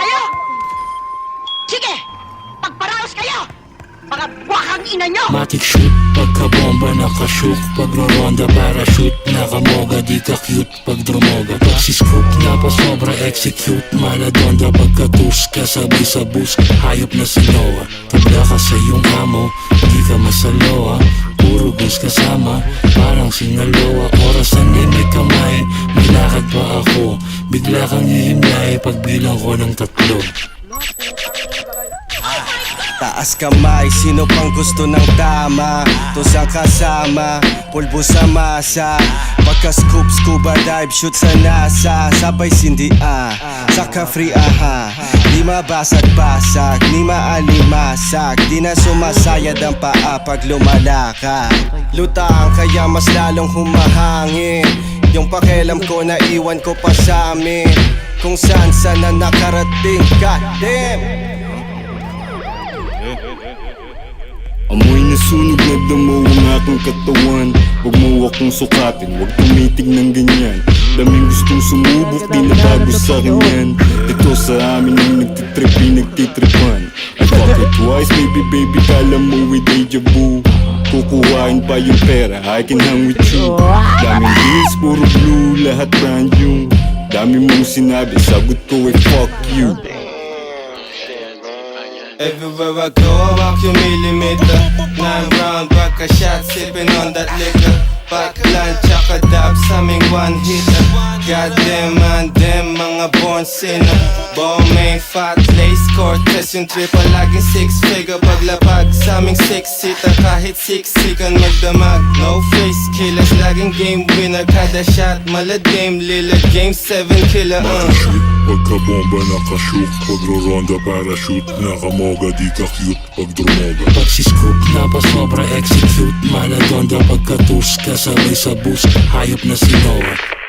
kayo! Sige! Pagparaos kayo! Mga wakang ina nyo! Matic shoot, pagkabomba nakashoot. Pagro-ronda parachute, nakamoga di ka cute. Pag drumoga, pag si scoop napasobra execute. Maladonda pagkatuska, sabay sa bus. Hayop na si Noah, tabla ka sa iyong amo. Di ka masaloa, puro gus kasama. Parang Sinaloa, orasan ay may kamay. May lakad pa ako, bigla kang hihimlay. Pagbilang ko ng 3. Taas kamay, sino pang gusto ng tama? Tosang kasama, pulbo sa masa. Pagka-scoop, scuba dive, shoot sa NASA. Sabay sindi saka free Di mabasag-basag, di maalimasag. Di na sumasayad ang paa pag lumalakad. Lutang kaya mas lalong humahangin. Yung pakialam ko na iwan ko pa sa amin. Kung saan na nakarating, goddamn. Amoy na sunog na damo ang aking katawan. Huwag mo akong sukatin, huwag tumitig ng ganyan. Daming gustong sumubok, di na bago sa'kin yan. Ito sa amin yung nagtitrip, nagtitripan. I fuck it twice, baby, kala mo with deja vu. Kukuhain pa yung pera, I can hang with you. Daming deals, puro blue, lahat brand new. Dami mong sinabi, sagot ko ay fuck you. Everywhere I go, I walk your millimeter. 9 round, back a shot, sipping on that liquor. Back lunch, tsaka dab sa aming one hitter. Goddamn man, them mga born sinner. Bomay, fat, lace, Cortez yung triple. Laging 6 figure, paglapag sa aming 6-seater. Kahit 6 sikan magdamag, no face killers. Laging game winner, kada shot malad game. Lillard game, 7 killer. Pagkabomba nakashoot, pagro-ronda parachute. Nakamoga di ka cute, pag drumoga. Pag si scoop napasobra execute. Maladonda pagkatuska, sabay sa bus. Hayop na si Noah.